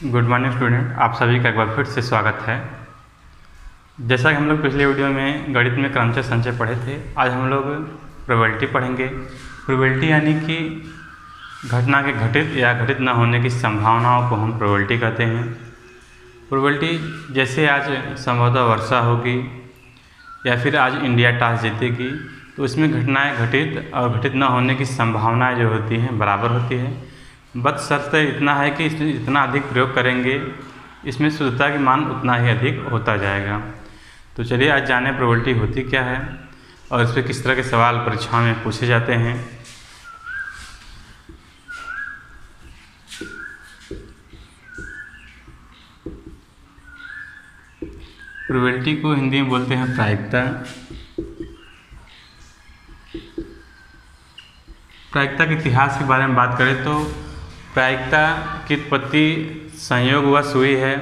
Good morning student, आप सभी का एक बार फिर से स्वागत है। जैसा कि हम लोग पिछले वीडियो में गणित में क्रमचय संचय पढ़े थे, आज हम लोग प्रोबेबिलिटी पढ़ेंगे। प्रोबेबिलिटी यानी कि घटना के घटित या घटित न होने की संभावनाओं को हम प्रोबेबिलिटी कहते हैं। प्रोबेबिलिटी जैसे आज संभवतः वर्षा होगी या फिर आज इंडिया टॉस जीतेगी, तो इसमें घटनाएँ घटित और घटित न होने की संभावनाएँ जो होती हैं बराबर होती है। बस शर्त इतना है कि इसमें जितना अधिक प्रयोग करेंगे इसमें शुद्धता की मान उतना ही अधिक होता जाएगा। तो चलिए आज जाने प्रोबेबिलिटी होती क्या है और इस पर किस तरह के सवाल परीक्षा में पूछे जाते हैं। प्रोबेबिलिटी को हिंदी में बोलते हैं प्रायिकता। प्रायिकता के इतिहास के बारे में बात करें तो प्रायिकता की उत्पत्ति संयोगवश हुई है।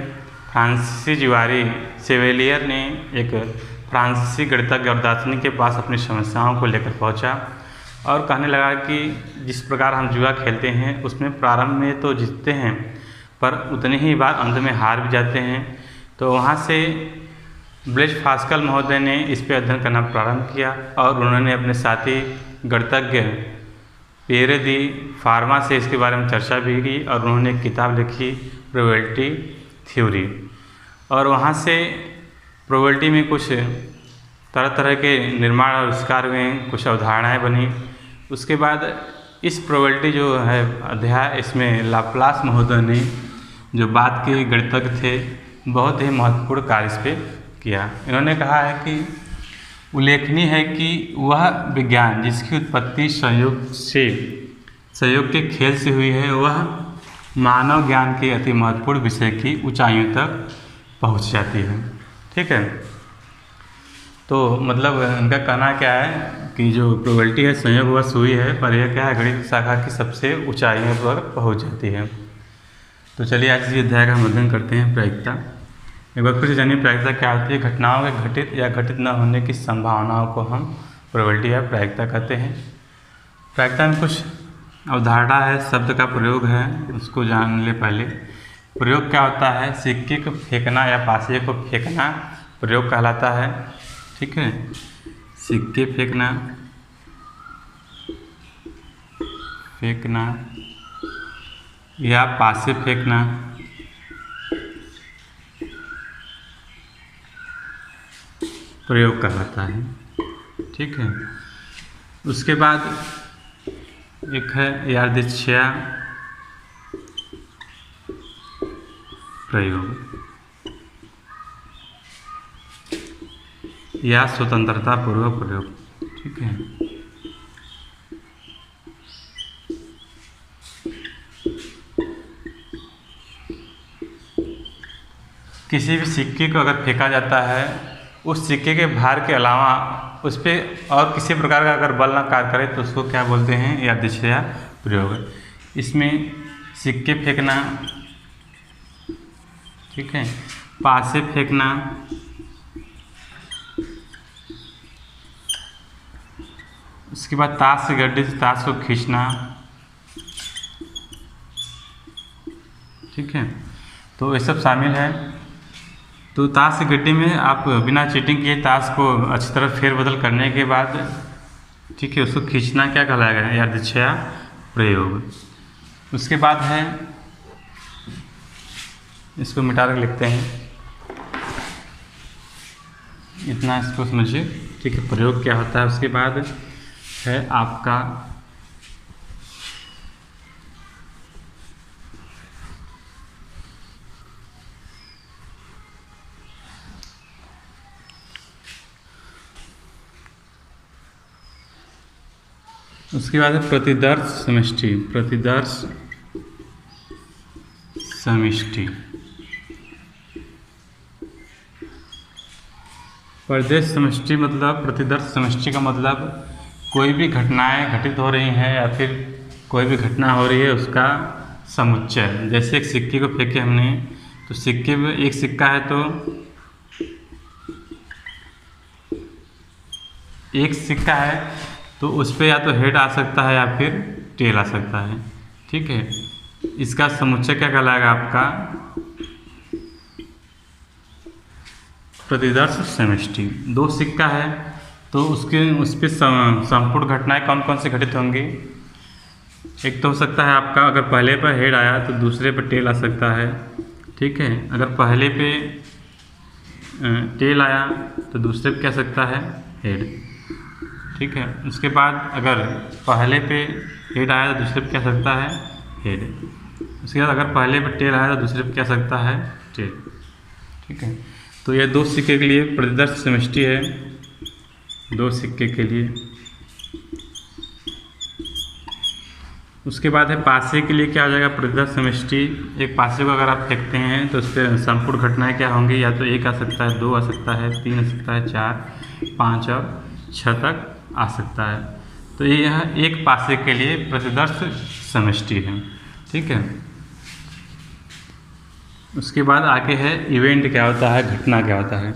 फ्रांसीसी जुआरी सेवेलियर ने एक फ्रांसीसी गणितज्ञ और दार्शनिक के पास अपनी समस्याओं को लेकर पहुंचा और कहने लगा कि जिस प्रकार हम जुआ खेलते हैं उसमें प्रारंभ में तो जीतते हैं पर उतनी ही बार अंत में हार भी जाते हैं। तो वहाँ से ब्लेज पास्कल महोदय ने इस पर अध्ययन करना प्रारंभ किया और उन्होंने अपने साथी गणितज्ञ पियरे दी फार्मा से इसके बारे में चर्चा भी की और उन्होंने एक किताब लिखी प्रोबेबिलिटी थ्योरी। और वहाँ से प्रोबेबिलिटी में कुछ तरह तरह के निर्माण और आविष्कार हुए, कुछ अवधारणाएं बनी। उसके बाद इस प्रोबेबिलिटी जो है अध्याय, इसमें लाप्लास महोदय ने जो बात के गणितज्ञ थे बहुत ही महत्वपूर्ण कार्य इस पर किया। इन्होंने कहा है कि उल्लेखनीय है कि वह विज्ञान जिसकी उत्पत्ति संयोग के खेल से हुई है वह मानव ज्ञान के अति महत्वपूर्ण विषय की ऊंचाइयों तक पहुंच जाती है। ठीक है, तो मतलब इनका कहना क्या है कि जो प्रोबेबिलिटी है संयोगवश हुई है पर यह क्या है गणित शाखा की सबसे ऊंचाइयों पर पहुँच जाती है। तो चलिए आज इस अध्याय का हम अध्ययन करते हैं प्रायिकता। एक बार फिर से जानिए प्रायिकता क्या होती है। घटनाओं के घटित या घटित न होने की संभावनाओं को हम प्रोबेबिलिटी या प्रायिकता कहते हैं। प्रायिकता में कुछ अवधारणा है, शब्द का प्रयोग है, उसको जान ले पहले। प्रयोग क्या होता है? सिक्के को फेंकना या पासे को फेंकना प्रयोग कहलाता है। ठीक है, सिक्के फेंकना या पासे फेंकना प्रयोग कहलाता है। ठीक है, उसके बाद एक है यादृच्छिक प्रयोग या स्वतंत्रता पूर्वक प्रयोग। ठीक है, किसी भी सिक्के को अगर फेंका जाता है उस सिक्के के भार के अलावा उस पर और किसी प्रकार का अगर बल ना कार्य करे तो उसको क्या बोलते हैं? यादृच्छिक प्रयोग। इसमें सिक्के फेंकना, ठीक है, पासे फेंकना, उसके बाद ताश की गड्डी से ताश को खींचना। ठीक है, तो ये सब शामिल है। तो ताश की गड्डी में आप बिना चीटिंग किए ताश को अच्छी तरह फेरबदल करने के बाद, ठीक है, उसको खींचना क्या कहलाएगा? यादृच्छिक प्रयोग। उसके बाद है, इसको मिटा कर लिखते हैं, इतना इसको समझिए। ठीक है, प्रयोग क्या होता है। उसके बाद है आपका उसके बाद है प्रतिदर्श समष्टि। प्रतिदर्श समष्टि, प्रदेश समष्टि मतलब प्रतिदर्श समष्टि का मतलब कोई भी घटनाएं घटित हो रही हैं या फिर कोई भी घटना हो रही है उसका समुच्चय। जैसे एक सिक्के को फेंके हमने, तो सिक्के में एक सिक्का है तो एक सिक्का है तो उस पर या तो हेड आ सकता है या फिर टेल आ सकता है। ठीक है, इसका समुच्चय क्या कहलाएगा आपका प्रतिदर्श समष्टि, दो सिक्का है तो उस पर संपूर्ण घटनाएं कौन कौन सी घटित होंगी। एक तो हो सकता है आपका अगर पहले पर हेड आया तो दूसरे पर टेल आ सकता है, ठीक है। अगर पहले पे टेल आया तो दूसरे पे क्या सकता है, हेड, ठीक है। उसके बाद अगर पहले पे हेड आया तो दूसरे पे क्या सकता है, हेड। उसके बाद अगर पहले पे टेल आया तो दूसरे पे क्या सकता है, टेल, ठीक है। तो यह दो सिक्के के लिए प्रतिदर्श समष्टि है, दो सिक्के के लिए। उसके बाद है पासे के लिए क्या हो जाएगा, प्रतिदर्श समष्टि। एक पासे को अगर आप फेंकते हैं तो उस पर संपूर्ण घटनाएं क्या होंगी, या तो 1 आ सकता है, 2 आ सकता है, 3 आ सकता है, 4, 5 और 6 तक आ सकता है। तो यह एक पासे के लिए प्रतिदर्श समष्टि है, ठीक है। उसके बाद आगे है इवेंट क्या होता है, घटना क्या होता है,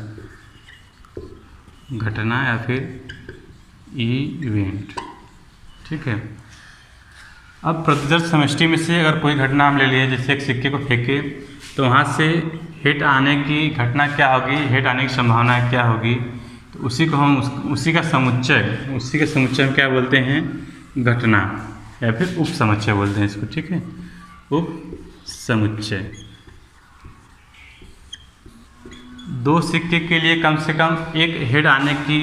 घटना या फिर इवेंट, ठीक है। अब प्रतिदर्श समष्टि में से अगर कोई घटना हम ले लिए, जैसे एक सिक्के को फेंके तो वहाँ से हिट आने की घटना क्या होगी, हिट आने की संभावना क्या होगी, तो उसी को हम उसी का समुच्चय में क्या बोलते हैं, घटना या फिर उप समुच्चय बोलते हैं इसको, ठीक है, उप समुच्चय। दो सिक्के के लिए कम से कम एक हेड आने की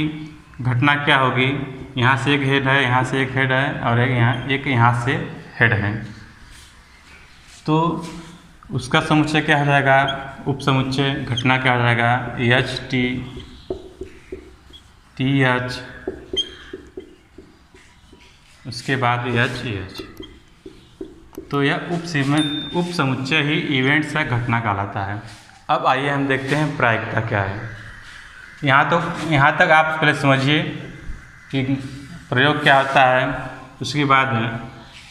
घटना क्या होगी, यहाँ से एक हेड है, यहाँ से एक हेड है और एक यहाँ से हेड है, तो उसका समुच्चय क्या हो जाएगा, उप समुच्चय घटना क्या हो जाएगा, एच टी एच, उसके बाद एच एच। तो यह उप समुच्चय ही इवेंट से घटना कहलाता है। अब आइए हम देखते हैं प्रायिकता क्या है। यहाँ तक आप पहले समझिए कि प्रयोग क्या होता है, उसके बाद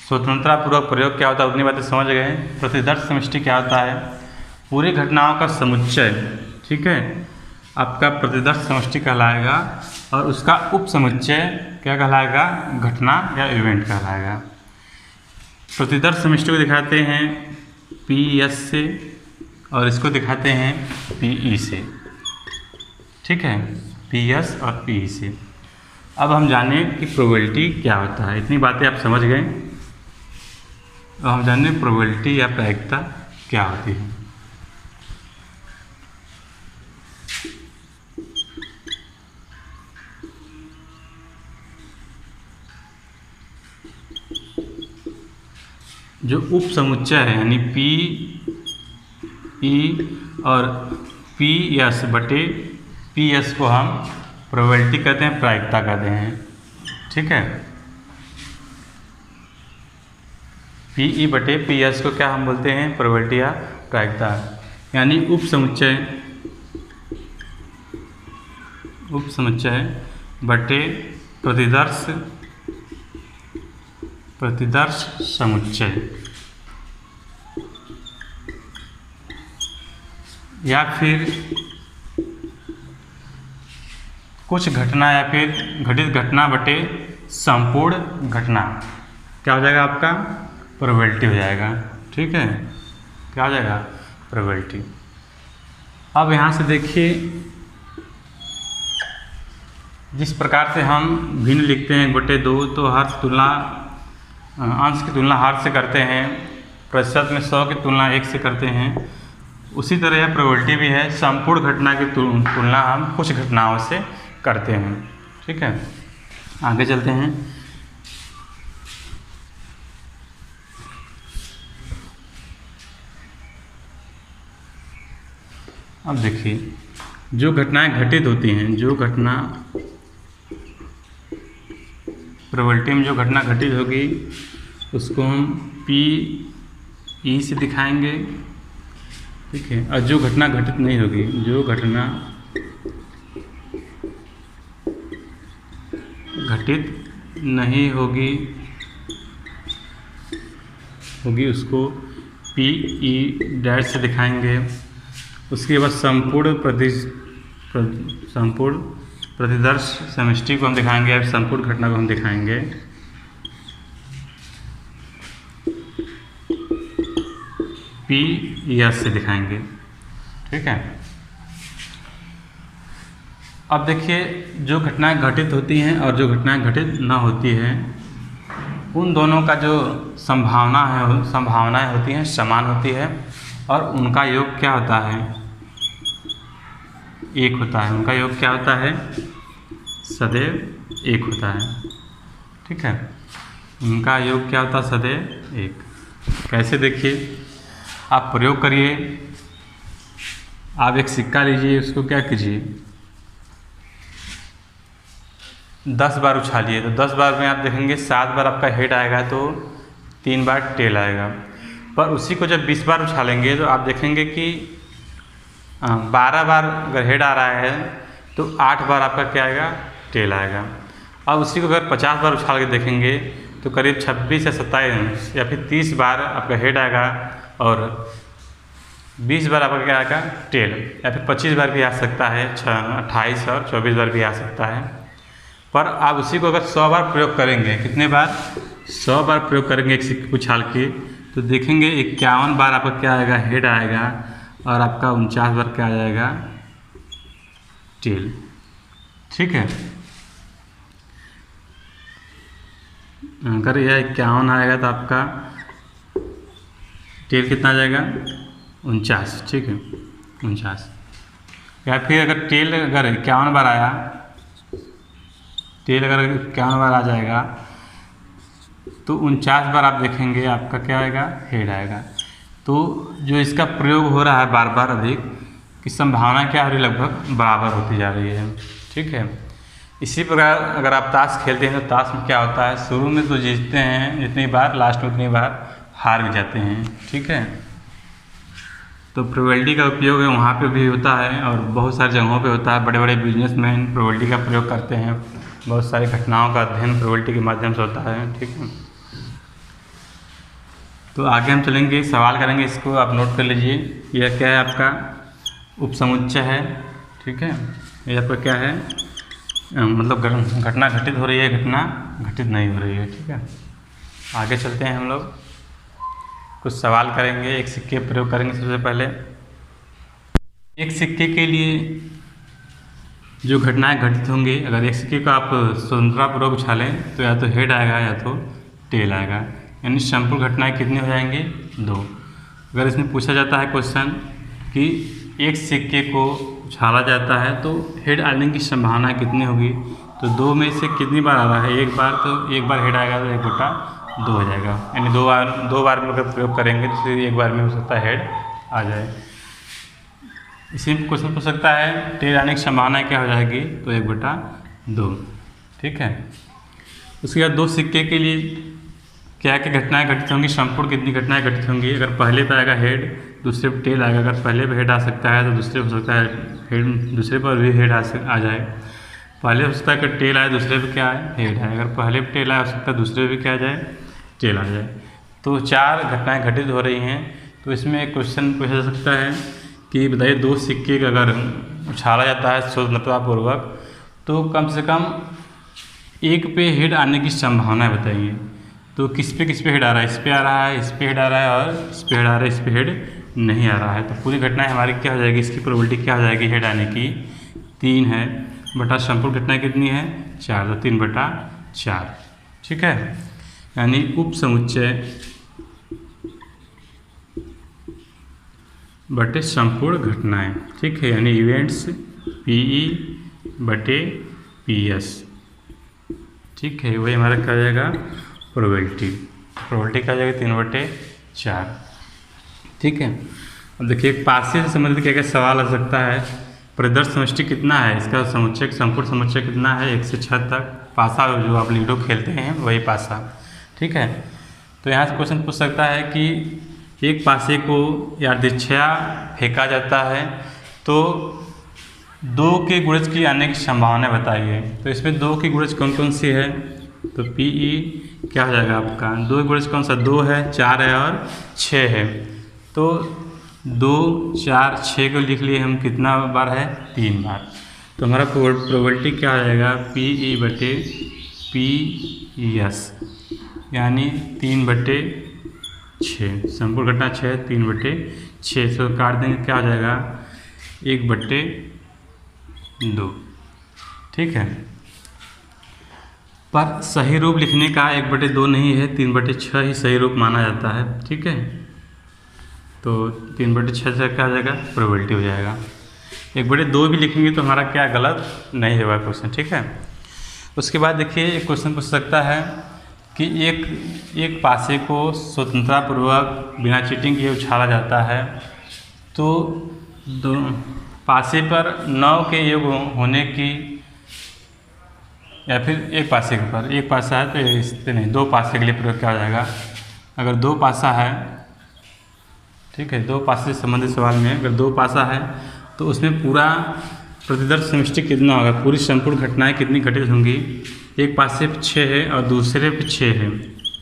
स्वतंत्रतापूर्वक प्रयोग क्या होता है, उतनी बातें समझ गए। प्रतिदर्श समष्टि क्या होता है, पूरी घटनाओं का समुच्चय, ठीक है, आपका प्रतिदर्श समष्टि कहलाएगा और उसका उप समुच्चय क्या कहलाएगा, घटना या इवेंट कहलाएगा। प्रतिदर्श समष्टि को दिखाते हैं PES से और इसको दिखाते हैं PE से, ठीक है, PS और PE से। अब हम जाने कि प्रोबेबिलिटी क्या होता है, इतनी बातें आप समझ गए। अब हम जाने प्रोबेबिलिटी या प्रायिकता क्या होती है। जो उप समुच्चय है यानी PE और PS बटे PS को हम प्रोबेबिलिटी कहते हैं, प्रायिकता कहते हैं, ठीक है। PE बटे PS को क्या हम बोलते हैं, प्रोबेबिलिटी या प्रायिकता, यानी उप समुच्चय बटे प्रतिदर्श समुच्चय, या फिर कुछ घटना या फिर घटित घटना बटे संपूर्ण घटना, क्या हो जाएगा आपका, प्रोबेबिलिटी हो जाएगा, ठीक है, क्या हो जाएगा, प्रोबेबिलिटी। अब यहाँ से देखिए जिस प्रकार से हम भिन्न लिखते हैं 1/2, तो हर तुलना अंश की तुलना हर से करते हैं, प्रतिशत में 100 की तुलना 1 से करते हैं, उसी तरह यह प्रोबेबिलिटी भी है, संपूर्ण घटना की तुलना हम कुछ घटनाओं से करते हैं, ठीक है। आगे चलते हैं। अब देखिए जो घटनाएं घटित होती हैं, जो घटना प्रोबेबिलिटी में जो घटना घटित होगी उसको हम PE से दिखाएंगे, ठीक है। और जो घटना घटित नहीं होगी, जो घटना घटित नहीं होगी उसको PE' से दिखाएंगे। उसके बाद संपूर्ण प्रतिदर्श समष्टि को हम दिखाएंगे, और संपूर्ण घटना को हम दिखाएंगे PES से दिखाएंगे, ठीक है। अब देखिए, जो घटनाएं घटित होती हैं और जो घटनाएं घटित न होती हैं, उन दोनों का जो संभावनाएं होती हैं समान होती है, और उनका योग क्या होता है? एक होता है। उनका योग क्या होता है? सदैव एक होता है। ठीक है, उनका योग क्या होता है? सदैव एक। कैसे? देखिए, आप प्रयोग करिए। आप एक सिक्का लीजिए, उसको क्या कीजिए, 10 बार उछालिए, तो 10 बार में आप देखेंगे 7 बार आपका हेड आएगा तो 3 बार टेल आएगा। पर उसी को जब 20 बार उछालेंगे तो आप देखेंगे कि 12 बार अगर हेड आ रहा है तो 8 बार आपका क्या आएगा? टेल आएगा। अब उसी को अगर 50 बार उछाल के देखेंगे तो करीब 26 या 27 या फिर 30 बार आपका हेड आएगा और 20 बार आपका क्या आएगा? टेल। या फिर 25 बार भी आ सकता है, 28 और 24 बार भी आ सकता है। पर आप उसी को अगर 100 बार प्रयोग करेंगे, कितने बार? 100 बार प्रयोग करेंगे एक सिक्के को उछाल के, तो देखेंगे 51 बार आपका क्या आएगा? हेड आएगा, और आपका 49 बार क्या आ जाएगा? टेल। ठीक है, अगर यह 51 आएगा तो आपका टेल कितना आ जाएगा? 49। ठीक है, 49। या फिर अगर टेल अगर 51 बार आया, टेल अगर 51 बार आ जाएगा तो 49 बार आप देखेंगे आपका क्या आएगा? हेड आएगा। तो जो इसका प्रयोग हो रहा है बार बार अधिक, की संभावना क्या हो रही है? लगभग बराबर होती जा रही है। ठीक है, इसी प्रकार अगर आप ताश खेलते हैं तो ताश में क्या होता है? शुरू में तो जीतते हैं जितनी बार, लास्ट में उतनी बार हार भी जाते हैं। ठीक है, तो प्रोबेबिलिटी का उपयोग है वहाँ पे भी होता है और बहुत सारी जगहों पे होता है। बड़े बड़े बिजनेसमैन प्रोबेबिलिटी का प्रयोग करते हैं। बहुत सारी घटनाओं का अध्ययन प्रोबेबिलिटी के माध्यम से होता है। ठीक है, तो आगे हम चलेंगे, सवाल करेंगे, इसको आप नोट कर लीजिए। यह क्या है? आपका उपसमुच्चय है। ठीक है, ये आपका क्या है? मतलब घटना घटित हो रही है, घटना घटित नहीं हो रही है। ठीक है, आगे चलते हैं। हम लोग कुछ सवाल करेंगे, एक सिक्के प्रयोग करेंगे। सबसे पहले एक सिक्के के लिए जो घटनाएं घटित होंगी, अगर एक सिक्के को आप स्वतंत्रतापूर्वक उछालें तो या तो हेड आएगा या तो टेल आएगा, यानी संपूर्ण घटनाएं कितनी हो जाएंगी? 2। अगर इसमें पूछा जाता है क्वेश्चन कि एक सिक्के को उछाला जाता है तो हेड आने की संभावना कितनी होगी, तो 2 में से कितनी बार आ रहा है? एक बार, तो एक बार हेड आएगा तो 1/2 हो जाएगा, यानी 2 बार में अगर प्रयोग करेंगे तो एक बार में हो सकता है हेड आ जाए। इसी में क्वेश्चन पूछ सकता है टेल आने की संभावना क्या हो जाएगी, तो 1/2। ठीक है, उसके बाद 2 सिक्के के लिए क्या क्या घटनाएं घटित होंगी, संपूर्ण कितनी घटनाएं घटित होंगी? अगर पहले पर आएगा हेड, दूसरे पर टेल आएगा। अगर पहले पर हेड आ सकता है तो दूसरे हो सकता है हेड, दूसरे पर भी हेड आ जाए। पहले हो सकता है कि टेल आए, दूसरे पर क्या आए? हेड आए। अगर पहले पर टेल आए, हो सकता है दूसरे पर क्या आ जाए? टेल आ जाए। तो 4 घटनाएं घटित हो रही हैं। तो इसमें एक क्वेश्चन पूछा जा सकता है कि बताइए 2 सिक्के का अगर उछाला जाता है स्वतंत्रतापूर्वक तो कम से कम एक पे हेड आने की संभावना बताइए। तो किस पे हेड आ रहा है? इस पे आ रहा है, इस पे हेड आ रहा है और इस पे हेड आ रहा है, इस पे हेड नहीं आ रहा है। तो पूरी घटनाएं हमारी क्या हो जाएगी? इसकी प्रोबेबिलिटी क्या हो जाएगी हेड आने की? 3 है बटा संपूर्ण घटनाएं कितनी है? 4, तो 3/4। ठीक है, यानी उपसमुच्चय बटे संपूर्ण घटनाएं। ठीक है, यानी इवेंट्स PE बटे PS। ठीक है, वही हमारा क्या हो जाएगा? प्रोबेबिलिटी क्या हो जाएगी? 3/4। ठीक है, अब देखिए पासे से संबंधित क्या क्या सवाल आ सकता है। परिदर्श समष्टि कितना है? इसका समुच्चय, संपूर्ण समुच्चय कितना है? 1 से 6 तक। पासा जो आप लूडो खेलते हैं वही पासा। ठीक है, तो यहाँ से क्वेश्चन पूछ सकता है कि एक पासे को यादृच्छया फेंका जाता है तो 2 के गुणज की आने की संभावना बताइए। तो इसमें 2 की गुणज कौन कौन सी है? तो PE क्या हो जाएगा आपका? 2 गुणज कौन सा? 2 है, 4 है और 6 है। तो 2, 4, 6 को लिख लिए हम, कितना बार है? 3 बार। तो हमारा प्रोबेबिलिटी क्या हो जाएगा? PE बटे PS, यानी 3/6। संपूर्ण घटना 6, 3/6। तो काट देंगे, क्या हो जाएगा? 1/2। ठीक है। पर सही रूप लिखने का 1/2 नहीं है, 3/6 ही सही रूप माना जाता है। ठीक है, तो 3/6 से क्या आ जाएगा, प्रोबेबिलिटी हो जाएगा। 1/2 भी लिखेंगे तो हमारा क्या गलत नहीं होगा क्वेश्चन। ठीक है, उसके बाद देखिए एक क्वेश्चन पूछ सकता है कि एक पासे को स्वतंत्रतापूर्वक बिना चीटिंग किए उछाला जाता है, तो दो पासे पर 9 के योग होने की, या फिर एक पासे के पर, एक पासा है तो इससे नहीं, 2 पासे के लिए प्रयोग किया जाएगा। अगर 2 पासा है, ठीक है, 2 पासे से संबंधित सवाल में अगर 2 पासा है तो उसमें पूरा प्रतिदर्श समष्टि कितना होगा, पूरी संपूर्ण घटनाएं कितनी घटित होंगी। एक पासे पे 6 है और दूसरे पे 6 है।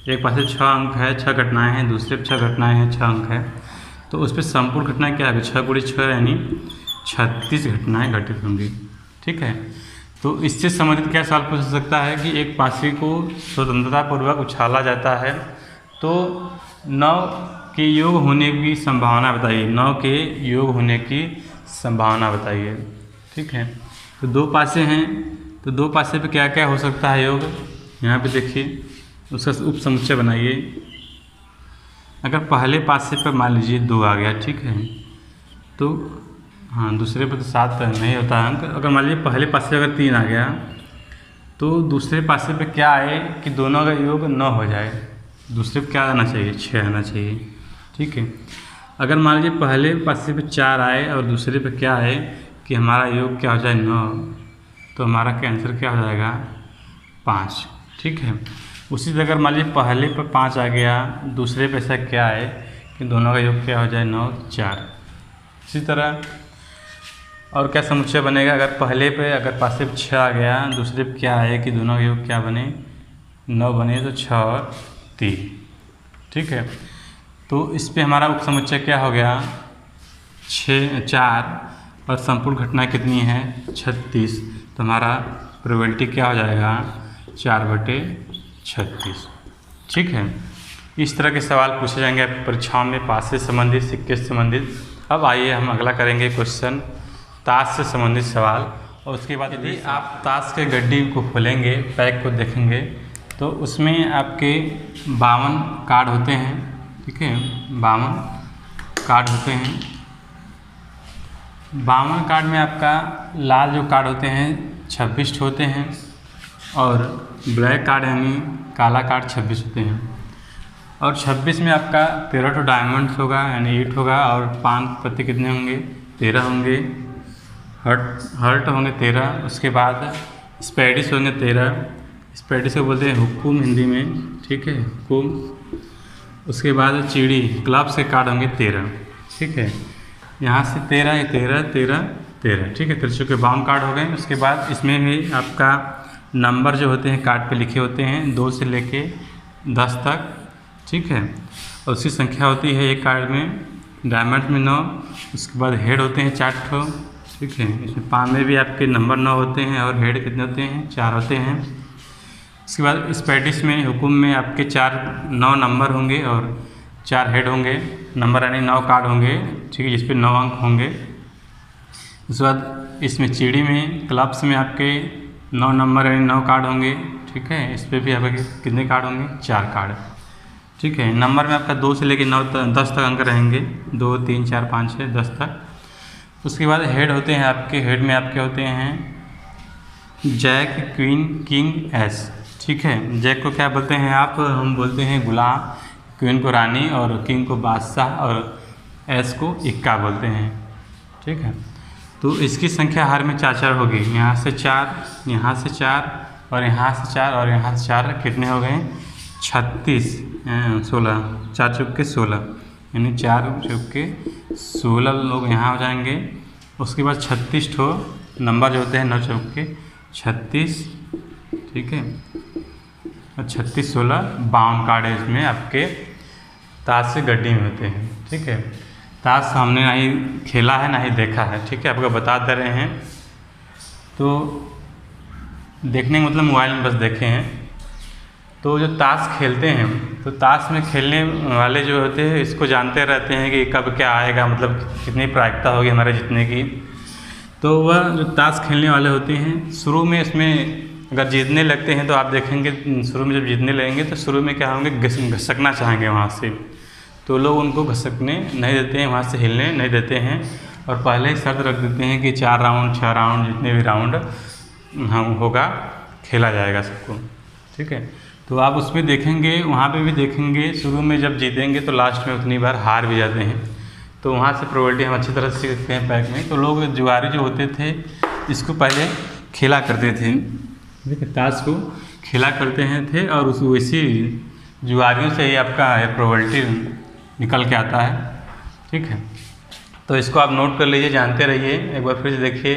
एक पासे 6 अंक है, 6 घटनाएं हैं, दूसरे पे 6 घटनाएं हैं, 6 अंक है, तो उस पर संपूर्ण घटनाएं क्या है, 6 × 6 यानी 36 घटनाएं घटित होंगी। ठीक है, तो इससे संबंधित क्या सवाल पूछ सकता है कि एक पासे को स्वतंत्रतापूर्वक उछाला जाता है, तो 9 के योग होने की संभावना बताइए, 9 के योग होने की संभावना बताइए। ठीक है, तो 2 पासे हैं, तो 2 पासे पे क्या क्या हो सकता है योग, यहाँ पे देखिए उसका उप समुच्चय बनाइए। अगर पहले पासे पर मान लीजिए 2 आ गया, ठीक है, तो हाँ दूसरे पर तो 7 नहीं होता अंक। अगर मान लीजिए पहले पासे पे अगर 3 आ गया, तो दूसरे पासे पे क्या आए कि दोनों का योग 9 हो जाए, दूसरे पे क्या आना चाहिए, 6 आना चाहिए। ठीक है, अगर मान लीजिए पहले पासे पे 4 आए और दूसरे पे क्या आए कि हमारा योग क्या हो जाए 9, तो हमारा आंसर क्या हो जाएगा 5। ठीक है, उसी तरह अगर मान लीजिए पहले पर 5 आ गया, दूसरे पे ऐसा क्या है कि दोनों का योग क्या हो जाए 9, 4। इसी तरह और क्या समुच्चय बनेगा, अगर पहले पे अगर पासे पे 6 आ गया, दूसरे पे क्या है कि दोनों का योग क्या बने 9 बने, तो 6 और 3। ठीक है, तो इस पे हमारा उप समुच्चय क्या हो गया 6, 4 और संपूर्ण घटना कितनी है 36, तो हमारा प्रोबेबिलिटी क्या हो जाएगा 4/36। ठीक है, इस तरह के सवाल पूछे जाएंगे परीक्षाओं में, पास से संबंधित, सिक्के से संबंधित। अब आइए हम अगला करेंगे क्वेश्चन ताश से संबंधित सवाल। और उसके बाद यदि आप ताश के गड्डी को खोलेंगे, पैक को देखेंगे, तो उसमें आपके 52 कार्ड होते हैं। ठीक है, 52 कार्ड होते हैं। 52 कार्ड में आपका लाल जो कार्ड होते हैं 26 होते हैं, और ब्लैक कार्ड यानी काला कार्ड 26 होते हैं। और 26 में आपका 13 डायमंड्स होगा यानी 8 होगा, और पान पत्ते कितने होंगे 13 होंगे, हर्ट होंगे 13। उसके बाद स्पैडिस होंगे 13, स्पैडिस को बोलते हैं हुक्कुम हिंदी में। ठीक है, हुक्कुम। उसके बाद चिड़ी, क्लब्स के कार्ड होंगे 13। ठीक है, यहाँ से 13, 13, 13, 13। ठीक है, 53 के 52 कार्ड हो गए। उसके बाद इसमें भी आपका नंबर जो होते हैं कार्ड पे लिखे होते हैं 2 से लेके 10 तक। ठीक है, और उसकी संख्या होती है एक कार्ड में, डायमंड में 9। उसके बाद हेड होते हैं 4 ठो। ठीक है, इसमें पान में भी आपके नंबर 9 होते हैं, और हेड कितने होते हैं 4 होते हैं। उसके बाद स्पैडिस में, हुकुम में आपके 9 नंबर होंगे और 4 हेड होंगे, नंबर यानी 9 कार्ड होंगे। ठीक है, जिस पे 9 अंक होंगे। उसके बाद इसमें चिड़ी में, क्लब्स में आपके 9 नंबर यानी 9 कार्ड होंगे। ठीक है, इस पर भी आपके कितने कार्ड होंगे 4 कार्ड। ठीक है, नंबर में आपका 2 से लेकर 10 तक अंक रहेंगे, 2, 3, 4, 5, 6, 10 तक। उसके बाद हेड होते हैं आपके, हेड में आपके होते हैं जैक, क्वीन, किंग, एस। ठीक है, जैक को क्या बोलते हैं आप, हम बोलते हैं गुलाम, क्वीन को रानी, और किंग को बादशाह, और एस को इक्का बोलते हैं। ठीक है, तो इसकी संख्या हर में 4-4 होगी, यहाँ से 4, यहाँ से 4, और यहाँ से 4, और यहाँ से 4, कितने हो गए 36, 16, 4 चौके 16, यानी 4 चौके 16 लोग यहाँ हो जाएंगे। उसके बाद 36 ठो नंबर जो होते हैं 9 चौके 36। ठीक है, और 36, 16, 52 कार्ड है इसमें आपके ताश से गड्डी में होते हैं। ठीक है, ताश हमने ना ही खेला है ना ही देखा है। ठीक है, आपको बता दे रहे हैं, तो देखने का मतलब मोबाइल में बस देखे हैं। तो जो ताश खेलते हैं, तो ताश में खेलने वाले जो होते हैं इसको जानते रहते हैं कि कब क्या आएगा, मतलब कितनी प्रायिकता होगी हमारे जीतने की। तो वह जो ताश खेलने वाले होते हैं शुरू में इसमें अगर जीतने लगते हैं तो आप देखेंगे शुरू में जब जीतने लगेंगे तो शुरू में क्या होंगे, घसकना चाहेंगे वहाँ से, तो लोग उनको घसकने नहीं देते हैं, वहाँ से हिलने नहीं देते हैं और पहले ही शर्त रख देते हैं कि 4 राउंड 6 राउंड जितने भी राउंड होगा खेला जाएगा सबको। ठीक है, तो आप उसमें देखेंगे, वहाँ पे भी देखेंगे शुरू में जब जीतेंगे तो लास्ट में उतनी बार हार भी जाते हैं, तो वहाँ से प्रोबेबिलिटी हम अच्छी तरह से सीखते हैं पैक में। तो लोग जुआरी जो होते थे इसको पहले खेला करते थे, देखिए ताश को खेला करते हैं थे और उस वैसी जुआरियों से ही आपका प्रोबेबिलिटी निकल के आता है। ठीक है, तो इसको आप नोट कर लीजिए, जानते रहिए। एक बार फिर से देखिए,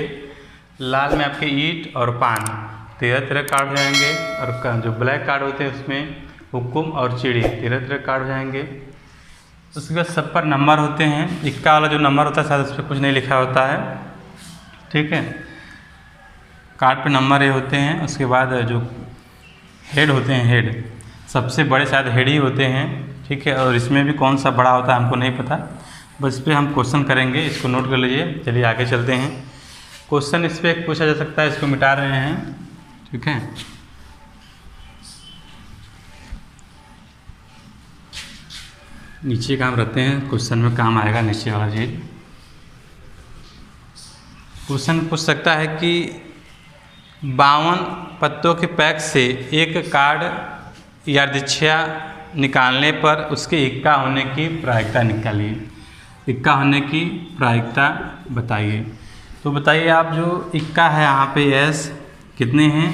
लाल में आपके ईंट और पान 13 कार्ड हो जाएंगे और जो ब्लैक कार्ड होते हैं उसमें हुक्म और चिड़ी 13 कार्ड हो जाएंगे। उसके बाद सब पर नंबर होते हैं, इक्का वाला जो नंबर होता है शायद उस पर कुछ नहीं लिखा होता है। ठीक है, कार्ड पे नंबर ये होते हैं। उसके बाद जो हेड होते हैं, हेड सबसे बड़े शायद हेड ही होते हैं। ठीक है, और इसमें भी कौन सा बड़ा होता है हमको नहीं पता, बस इस पर हम क्वेश्चन करेंगे, इसको नोट कर लीजिए। चलिए आगे चलते हैं। क्वेश्चन इस पर पूछा जा सकता है, इसको मिटा रहे हैं। ठीक है, नीचे काम रखते हैं, क्वेश्चन में काम आएगा नीचे वाला चीज। क्वेश्चन पूछ सकता है कि 52 पत्तों के पैक से एक कार्ड यादृच्छिया निकालने पर उसके इक्का होने की प्रायिकता निकालिए। इक्का होने की प्रायिकता बताइए। तो बताइए आप, जो इक्का है यहाँ पे एस कितने हैं,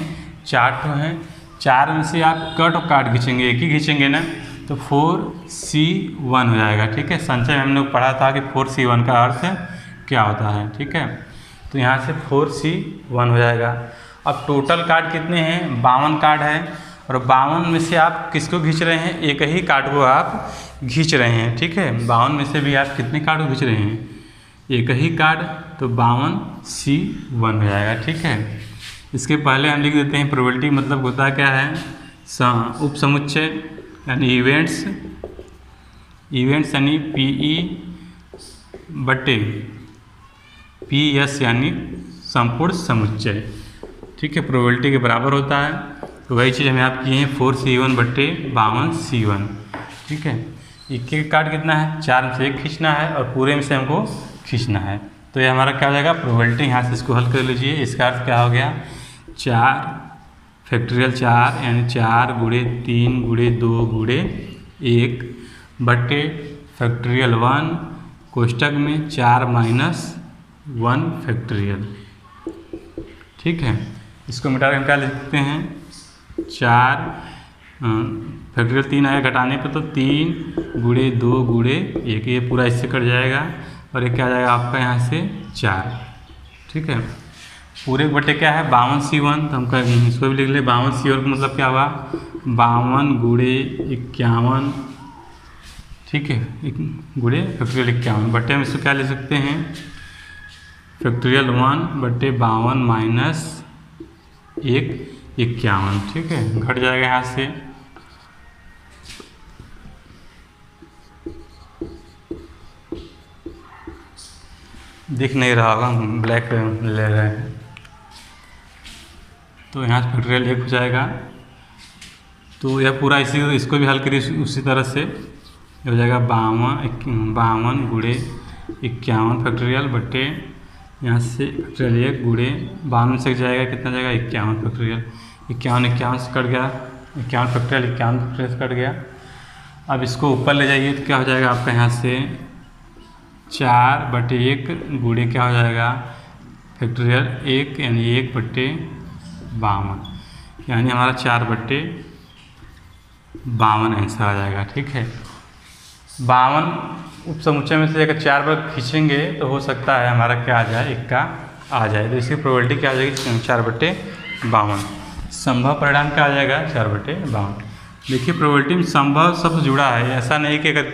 4 तो हैं। 4 में से आप कट और कार्ड खींचेंगे, एक ही खींचेंगे ना, तो 4C1 हो जाएगा। ठीक है, संचय में हम लोग पढ़ा था कि 4C1 का अर्थ क्या होता है। ठीक है, तो यहाँ से 4C1 हो जाएगा। अब टोटल कार्ड कितने हैं, 52 कार्ड है और 52 में से आप किसको खींच रहे हैं, एक ही कार्ड को आप खींच रहे हैं। ठीक है, 52 में से भी आप कितने कार्ड को खींच रहे हैं, एक ही कार्ड, तो 52C1 हो जाएगा। ठीक है, इसके पहले हम लिख देते हैं प्रोबेबिलिटी, मतलब होता क्या है, उप समुच्चय यानी इवेंट्स यानी PE बटे PS यानी संपूर्ण समुच्चय। ठीक है, प्रोबेबिलिटी के बराबर होता है। तो वही चीज़ हमें आप किए हैं 4C1 बटे 52C1। ठीक है, एक एक कार्ड कितना है, 4 में से एक खींचना है और पूरे में से हमको खींचना है। तो ये हमारा क्या हो जाएगा, प्रोबेबिलिटी। यहाँ से इसको हल कर लीजिए। इसका अर्थ क्या हो गया, 4 फैक्टोरियल 4 यानी 4 गुणे 3 गुणे 2 गुणे 1 बटे फैक्टोरियल 1 कोष्टक में 4 माइनस 1 फैक्टोरियल। ठीक है, इसको मिटा कर हम क्या लिखते हैं, 4 फैक्टोरियल 3 आएगा घटाने पे, तो 3 गुणे 2 गुणे 1, ये पूरा इससे कट जाएगा और ये क्या आ जाएगा आपका यहाँ से 4। ठीक है, पूरे बटे क्या है 52C1, तो हम इसको भी लिख ले 52C1 का मतलब क्या हुआ, 52 गुणे 51। ठीक है, गुणे फैक्टोरियल 51 बटे में इसको क्या ले सकते हैं, फैक्टोरियल 1 बटे 52 माइनस 1 51। ठीक है, घट जाएगा यहाँ से। दिख नहीं रहा होगा, ब्लैक ले रहे हैं, तो यहाँ से फैक्टोरियल 1 हो जाएगा। तो यह पूरा इसको भी हल करिए उसी तरह से, हो जाएगा 52 गुणे 51 फैक्टोरियल बटे यहाँ से फैक्टोरियल 1 गुणे 52 से जाएगा, कितना जाएगा 51 फैक्टोरियल। 51 से कट गया, 51 फैक्टोरियल से कट गया। अब इसको ऊपर ले जाइए तो क्या हो जाएगा आपका, यहाँ से 4 बटे 1 गुणे क्या हो जाएगा फैक्टोरियल 1 यानी 1 बटे 52, यानी हमारा 4 बटे 52 आंसर आ जाएगा। ठीक है, 52 उप समुच्चय में से अगर 4 बार खींचेंगे तो हो सकता है हमारा क्या आ जाए, इक्का आ जाए। तो इसकी प्रोबेबिलिटी क्या आ जाएगी, 4 बटे 52। संभव परिणाम क्या आ जाएगा, 4 बटे 52। देखिए प्रोबेबिलिटी में संभव सब जुड़ा है, ऐसा नहीं कि अगर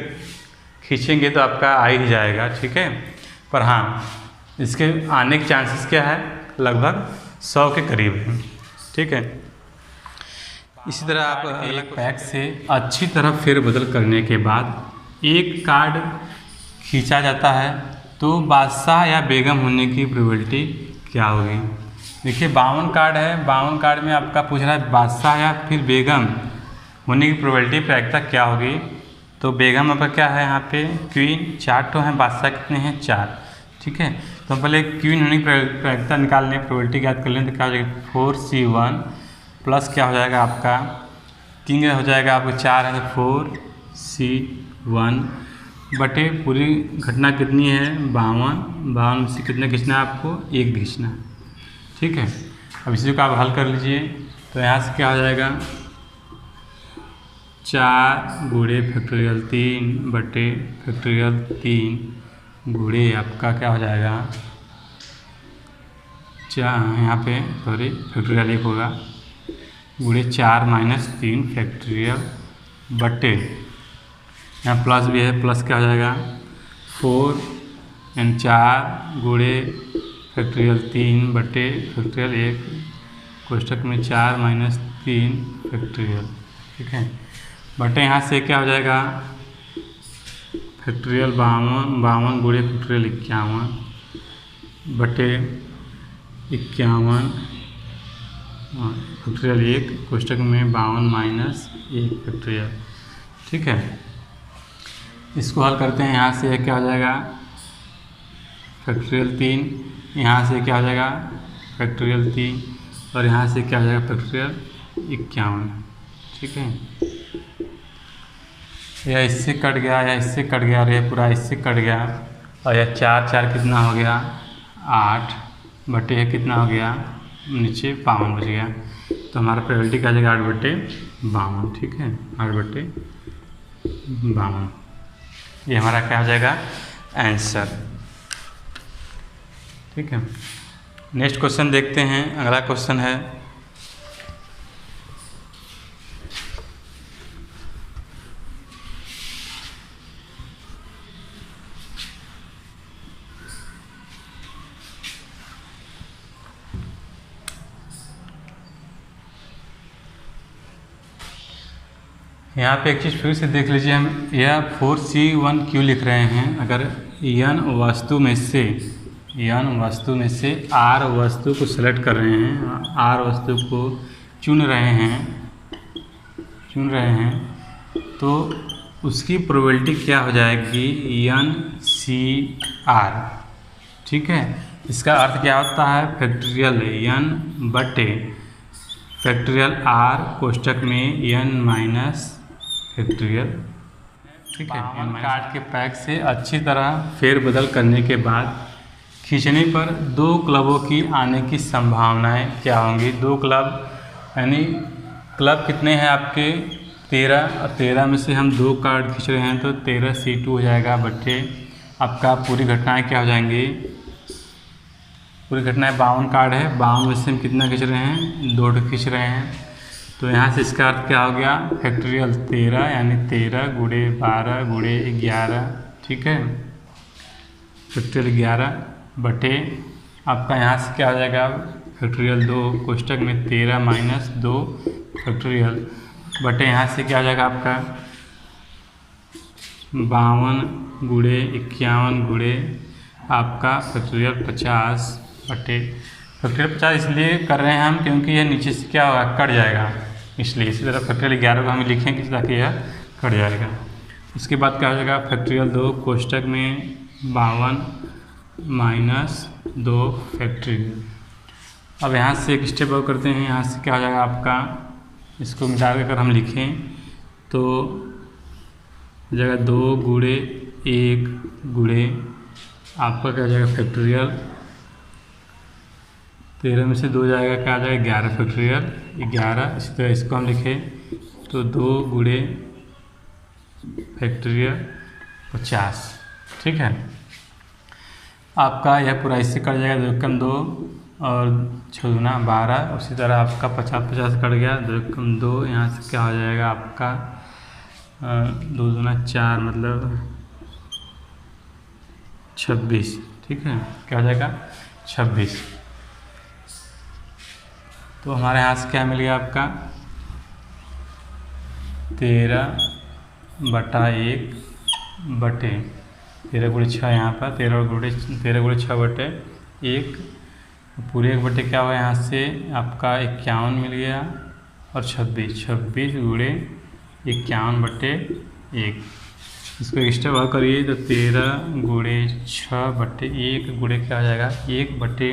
खींचेंगे तो आपका आ ही जाएगा। ठीक है, पर हाँ इसके आने के चांसेस क्या है, लगभग 100 के करीब है। ठीक है, इसी तरह आप एक पैक से अच्छी तरह फेरबदल करने के बाद एक कार्ड खींचा जाता है तो बादशाह या बेगम होने की प्रोबेबिलिटी क्या होगी। देखिए 52 कार्ड है, 52 कार्ड में आपका पूछ रहा है बादशाह या फिर बेगम होने की प्रोबेबिलिटी प्रायिकता क्या होगी। तो बेगम आपका क्या है यहाँ पे क्वीन, 4 तो हैं, बादशाह कितने हैं 4। ठीक है, तो हम पहले क्वीन होने की प्रायिकता निकाल लें, प्रोबेबिलिटी ज्ञात कर लें। तो क्या हो जाएगा 4C1 प्लस क्या हो जाएगा आपका किंग हो जाएगा आपको 4 है तो 4C1 बटे पूरी घटना कितनी है 52 से कितने खींचना है आपको 1 खींचना। ठीक है, अब इसी को आप हल कर लीजिए। तो यहाँ से क्या हो जाएगा 4 गुणे फैक्टोरियल 3 बटे फैक्टोरियल 3 गुणे आपका क्या हो जाएगा 4 यहाँ पे सॉरी फैक्टोरियल 1 होगा गुणे 4 माइनस 3 फैक्टोरियल बटे यहाँ प्लस भी है, प्लस क्या हो जाएगा 4 एंड 4 गुणे फैक्टोरियल 3 बटे फैक्टोरियल 1 कोष्ठक में 4 माइनस 3 फैक्टोरियल। ठीक है, बटे यहाँ से क्या हो जाएगा फैक्टोरियल 52 गुणे फैक्टोरियल 51 बटे 51 फैक्टोरियल 1 कोष्ठक में 52 माइनस 1 फैक्टोरियल। ठीक है, इसको हल करते हैं। यहाँ से क्या हो जाएगा फैक्टोरियल 3, यहाँ से क्या हो जाएगा फैक्टोरियल 3 और यहाँ से क्या हो जाएगा फैक्टोरियल 51। ठीक है, यह इससे कट गया या इससे कट गया और यह पूरा इससे कट गया और यह 4 कितना हो गया 8 बटे यह कितना हो गया नीचे 52 बच गया। तो हमारा प्रोबेबिलिटी क्या आ जाएगा 8 बटे 52। ठीक है, 8 बटे 52 ये हमारा क्या हो जाएगा आंसर। ठीक है, नेक्स्ट क्वेश्चन देखते हैं। अगला क्वेश्चन है यहाँ पे एक चीज़ फिर से देख लीजिए, हम यह 4C1 क्यों लिख रहे हैं। अगर n वस्तु में से R वस्तु को सेलेक्ट कर रहे हैं, R वस्तु को चुन रहे हैं तो उसकी प्रोबेबिलिटी क्या हो जाएगी NCR। ठीक है, इसका अर्थ क्या होता है फैक्टोरियल n बटे फैक्टोरियल R कोष्ठक में n माइनस फैक्टोरियल। ठीक है, कार्ड के पैक से अच्छी तरह फेरबदल करने के बाद खींचने पर 2 क्लबों की आने की संभावनाएं क्या होंगी। 2 क्लब यानी क्लब कितने हैं आपके 13 और 13 में से हम 2 कार्ड खींच रहे हैं तो 13C2 हो जाएगा बटे आपका पूरी घटनाएं क्या हो जाएंगी। पूरी घटनाएं 52 कार्ड है, 52 में से हम कितना खींच रहे हैं 2 खींच रहे हैं। तो यहाँ से इसका अर्थ क्या हो गया फैक्टोरियल 13 यानी 13 गुणे 12 गुणे 11। ठीक है, फैक्टोरियल 11 बटे आपका यहाँ से क्या हो जाएगा फैक्टोरियल 2 कोष्ठक में 13 माइनस 2 फैक्टोरियल बटे यहाँ से क्या हो जाएगा आपका 52 गुणे 51 गुणे आपका फैक्टोरियल 50 बटे फैक्टोरियल 50 इसलिए कर रहे हैं हम क्योंकि यह नीचे से क्या होगा कट जाएगा, इसलिए इसी तरह फैक्टोरियल 11 को हम लिखेंगे ताकि यह कट जाएगा। उसके बाद क्या हो जाएगा फैक्टोरियल 2 कोष्ठक में 52 माइनस 2 फैक्टोरियल। अब यहाँ से एक स्टेप और करते हैं। यहाँ से क्या हो जाएगा आपका इसको मिटा कर हम लिखें तो जगह 2 गुणे 1 गुणे आपका क्या हो जाएगा फैक्टोरियल 13 में से 2 जाएगा क्या आ जाएगा 11 फैक्टोरियल 11। इसी तरह इसको हम लिखें तो 2 गुणे फैक्टोरियल 50। ठीक है, आपका यह पूरा इससे कट जाएगा 2 कम 2 और 6 दूना 12। उसी तरह आपका 50 कट गया 2 कम 2। यहाँ से क्या हो जाएगा आपका 2 दूना 4 मतलब 26। ठीक है, क्या हो जाएगा 26। तो हमारे यहाँ से क्या मिल गया आपका 13/1 बटे 13 गुणे 6 यहाँ पर 13 गुणे 6 बटे 1 पूरे 1 बटे क्या हुआ यहाँ से आपका 51 मिल गया और 26 गुणे 51 बटे 1। इसको एक्स्ट्रा वर्क करिए तो 13 गुणे 6 बटे 1 गुणे क्या हो जाएगा 1 बटे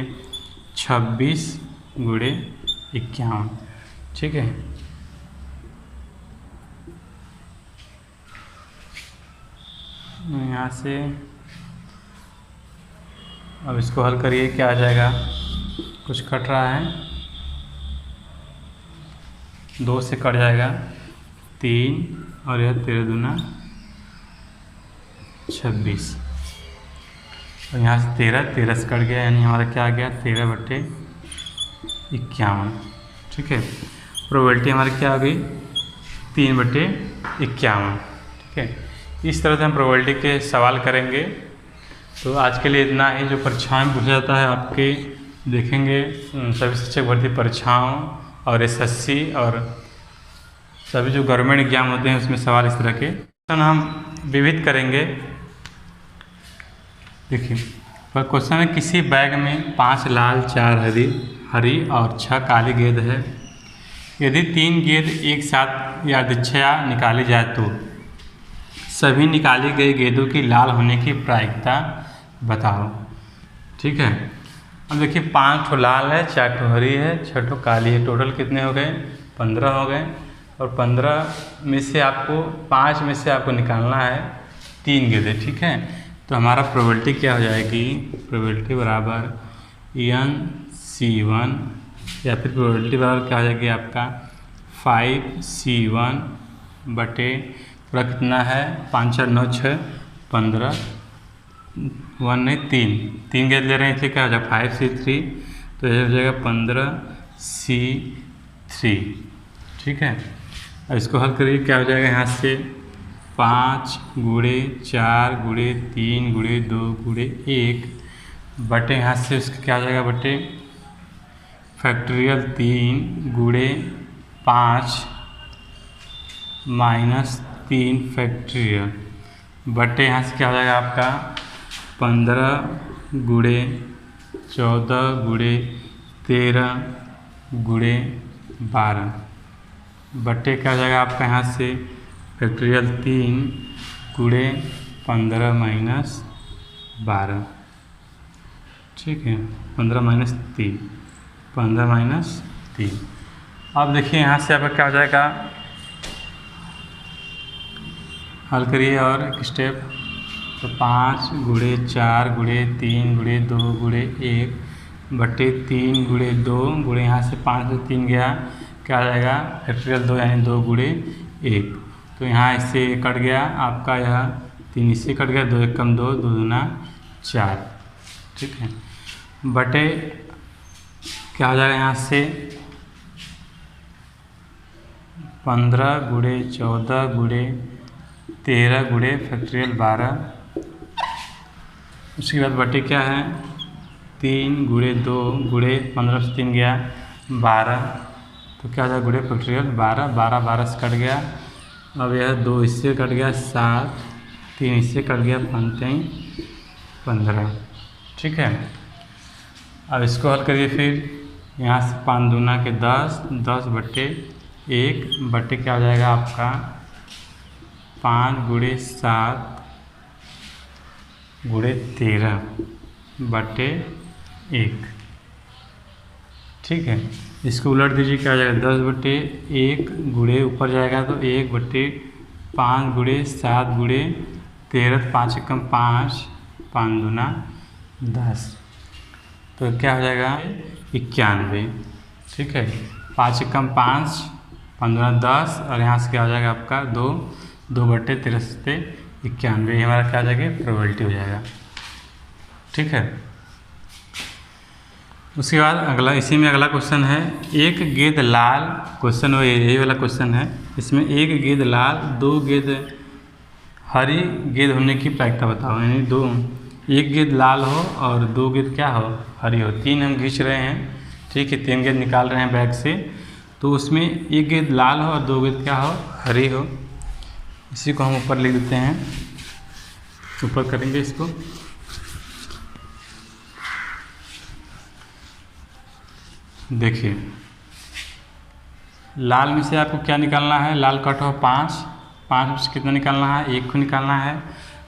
26 गुणे 51। ठीक है, यहाँ से अब इसको हल करिए क्या आ जाएगा, कुछ कट रहा है 2 से कट जाएगा 3 और यह 13 दूना 26 और यहाँ से 13 से कट गया यानी हमारा क्या आ गया 13 बटे 51। ठीक है, प्रोबेबिलिटी हमारी क्या आ गई 3 बटे 51। ठीक है, इस तरह से हम प्रोबेबिलिटी के सवाल करेंगे। तो आज के लिए इतना ही। जो परीक्षाएं में पूछा जाता है आपके देखेंगे सभी शिक्षक भर्ती परीक्षाओं और एसएससी और सभी जो गवर्नमेंट एग्जाम होते हैं उसमें सवाल इस तरह के हम विविध करेंगे। देखिए क्वेश्चन है, किसी बैग में 5 लाल 4 हरी और 6 काली गेंद है। यदि 3 गेंद एक साथ यादृच्छया निकाली जाए तो सभी निकाली गई गेंदों की लाल होने की प्रायिकता बताओ। ठीक है, अब देखिए 5 ठो लाल है, 4 ठो हरी है, 6 ठो काली है, टोटल कितने हो गए 15 हो गए। और 15 में से आपको 5 में से आपको निकालना है 3 गेंदें। ठीक है, तो हमारा प्रोबेबिलिटी क्या हो जाएगी, प्रोबेबिलिटी बराबर NC1 या फिर प्रोबेबिलिटी बराबर क्या हो जाएगी आपका 5C1 बटे पूरा कितना है 5 4 9 6 15 1 नहीं 3 गेंद ले रहे हैं इसलिए क्या हो जाएगा 5C3 तो यह हो जाएगा 15C3। ठीक है, अब इसको हल करिए क्या हो जाएगा यहाँ से 5 गुणे 4 गुणे 3 गुणे 2 गुणे 1 बटे यहाँ से उसका क्या हो जाएगा बटे फैक्टोरियल 3 गुणे 5 माइनस 3 फैक्टोरियल बटे यहाँ से क्या हो जाएगा आपका 15 गुणे 14 गुणे 13 गुणे 12 बटे क्या हो जाएगा आपका यहाँ से फैक्टोरियल 3 गुणे 15 माइनस 12। ठीक है, 15 माइनस 3 15 माइनस 3। अब देखिए यहाँ से आपका क्या हो जाएगा, हल करिए और एक स्टेप। तो 5 गुणे 4 गुणे 3 गुणे 2 गुणे 1 बटे 3 गुणे 2 गुणे यहाँ से 5 से 3 गया क्या आ जाएगा फैक्टोरियल 2 यानी 2 गुणे 1। तो यहाँ इससे कट गया आपका यह 3 इससे कट गया 2 1 2 2 दूना 4। ठीक है, बटे क्या हो जाएगा यहाँ से 15 गुणे 14 गुणे 13 गुणे फैक्टोरियल 12। उसके बाद बटे क्या है 3 गुणे 2 गुणे 15 से 3 गया 12 तो क्या हो जाएगा गुणे फैक्टोरियल 12 12 12 से कट गया। अब यह 2 इससे कट गया 7 3 इससे कट गया 5 15। ठीक है, अब इसको हल करिए फिर यहाँ से 5 दूना के 10 10 बटे 1 बटे क्या हो जाएगा आपका 5 गुणे 7 गुणे 13 बटे 1। ठीक है, इसको उलट दीजिए क्या हो जाएगा 10 बटे 1 गुणे ऊपर जाएगा तो 1 बटे 5 गुणे 7 गुणे 13 5 एकम 5 5 दूना 10 तो क्या हो जाएगा 91। ठीक है, 5 एकम 5 5 दूना 10 और यहाँ से क्या हो जाएगा आपका 2 बटे 13 से 91 ये हमारा क्या हो जाएगा प्रोबेबिलिटी हो जाएगा। ठीक है, उसके बाद अगला इसी में अगला क्वेश्चन है, एक गेंद लाल क्वेश्चन वो यही वाला क्वेश्चन है। इसमें एक गेंद लाल 2 गेंद हरी गेंद होने की प्रायिकता बताओ। यानी 2 एक गेंद लाल हो और 2 गेंद क्या हो हरी हो। 3 हम खींच रहे हैं। ठीक है, 3 गेंद निकाल रहे हैं बैग से तो उसमें एक गेंद लाल हो और 2 गेंद क्या हो हरी हो। इसी को हम ऊपर लिख देते हैं। ऊपर करेंगे इसको। देखिए लाल में से आपको क्या निकालना है, लाल कट ऑफ 5, 5 में से कितना निकालना है, 1 को निकालना है।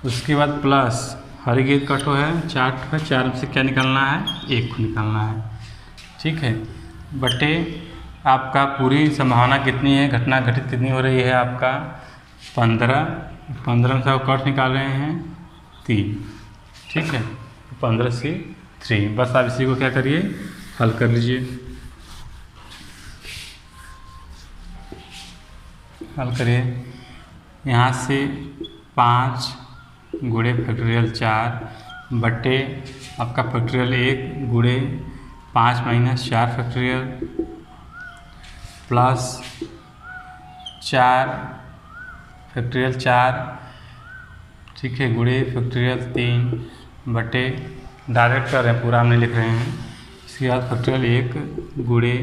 उसके बाद प्लस हरी गेंद कटो है 4 है, 4 में से क्या निकालना है, 1 को निकालना है। ठीक है, बटे आपका पूरी संभावना कितनी है, घटना घटित कितनी हो रही है आपका 15, 15 में से आप कट निकाल रहे हैं 3। ठीक है, 15 से 3। बस आप इसी को क्या करिए, हल कर लीजिए। हल करिए, यहाँ से 5 गुणे फैक्टोरियल 4 बटे आपका फैक्टोरियल 1 गुणे 5 माइनस 4 फैक्टोरियल प्लस 4 फैक्टोरियल 4, ठीक है, गुणे फैक्टोरियल 3 बटे, डायरेक्ट कर रहे हैं, पूरा हम नहीं लिख रहे हैं। इसके बाद फैक्टोरियल 1 गुणे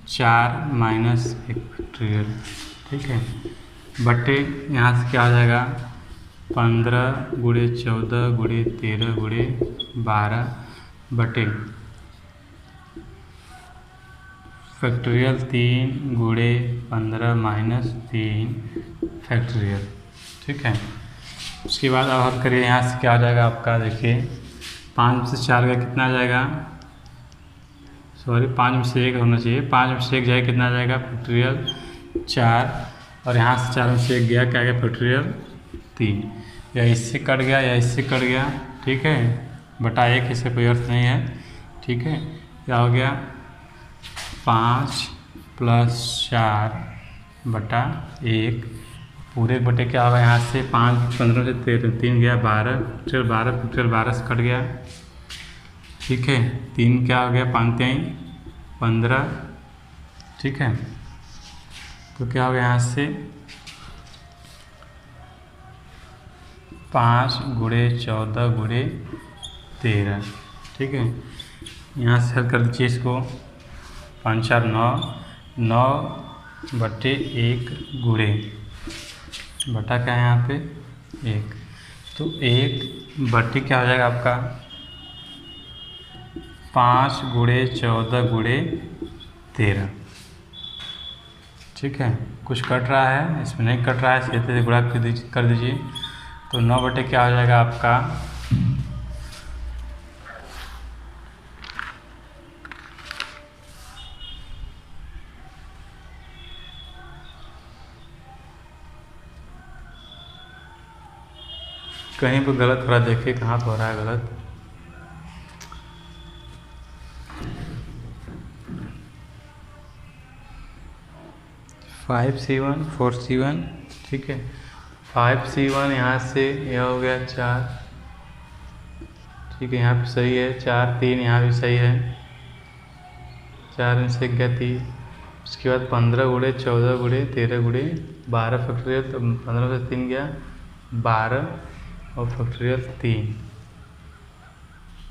4 माइनस 1 फैक्टोरियल, ठीक है, बटे यहाँ से क्या आ जाएगा 15 गुणे 14 गुणे 13 गुणे 12 बटे फैक्टोरियल 3 गुणे 15 माइनस 3 फैक्टोरियल। ठीक है, उसके बाद अब हल करिए, यहाँ से क्या आ जाएगा आपका, देखिए 5 में से 4 गया कितना आ जाएगा, सॉरी 5 में से 1 होना चाहिए, 5 में से 1 जाएगा कितना आ जाएगा फैक्टोरियल 4, और यहाँ से 4 में से 1 गया क्या गया फैक्टोरियल 3, या इससे कट गया या इससे कट गया। ठीक है, बटा 1 इससे कोई अर्थ नहीं है। ठीक है, क्या हो गया 5 + 4 बटा 1 पूरे बटे क्या होगा, यहाँ से 5 15 से 3 गया 12 फैक्टोरियल 12 से कट गया। ठीक है, 3 क्या हो गया 5 3 15। ठीक है, तो क्या हो गया यहाँ से 5 गुणे 14 गुणे 13। ठीक है, यहाँ से हल कर दीजिए इसको, 5 4 9, 9 बटे 1 गुणे बटा क्या है यहाँ पे 1, तो 1 बटे क्या हो जाएगा आपका 5 गुणे 14 गुणे 13। ठीक है, कुछ कट रहा है, इसमें नहीं कट रहा है, सीधे से गुणा कर दीजिए, तो 9 बटे क्या हो जाएगा आपका 5 कहीं पर गलत हो रहा है, देखिए कहाँ पर हो रहा है गलत। Five C1 4 C1। ठीक है, 5 C1 यहाँ से यह हो गया 4। ठीक है, यहाँ पे सही है 4 3, यहाँ भी सही है 4 में से गया 3। उसके बाद 15 गुणे 14 गुणे 13 गुणे 12 फैक्टोरियल, तो 15 से 3 गया 12 और फैक्टोरियल 3।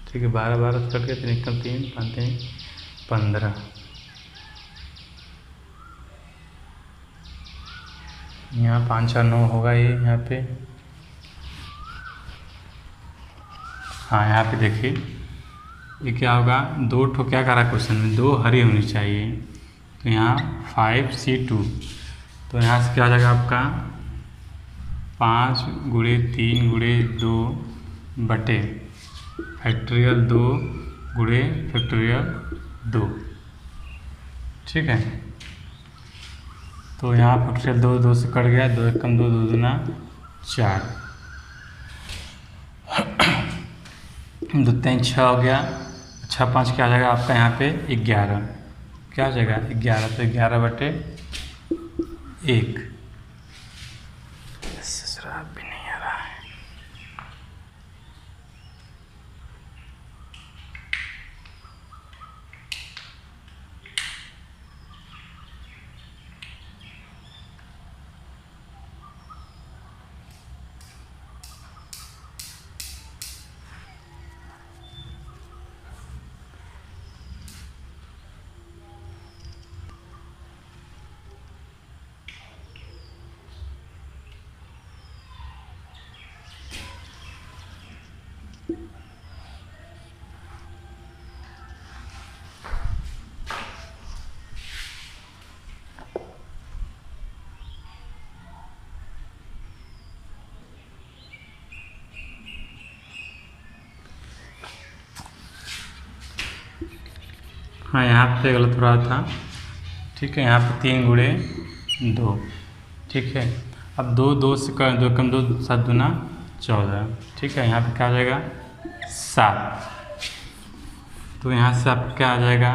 ठीक है, 12 12 से कट गया 3 कम 3 5 3 15। यहाँ 5 4 9 होगा ये यहाँ पे। हाँ, यहाँ पे देखिए ये क्या होगा, 2 ठो क्या करा क्वेश्चन में, 2 हरी होनी चाहिए, तो यहाँ 5 C2, तो यहाँ से क्या हो जाएगा आपका 5 गुणे 3 गुणे 2 बटे फैक्टोरियल 2 गुणे फैक्टोरियल 2। ठीक है, तो यहाँ फैक्टोरियल 2 2 से कट गया, 2 1 कम 2 2 दूना 4, 2 3 6 हो गया, 6 5 क्या आ जाएगा आपका यहाँ पे 11, क्या आ जाएगा 11, तो 11 बटे 1। शराब भी नहीं आ रहा है। हाँ, यहाँ पे गलत हो रहा था। ठीक है, यहाँ पे 3 गुणे 2। ठीक है, अब 2 से 2 कम 2 7 दूना 14। ठीक है, यहाँ पे क्या आ जाएगा 7। तो यहाँ से आपका क्या आ जाएगा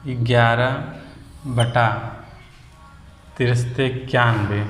11 बटा 93 91।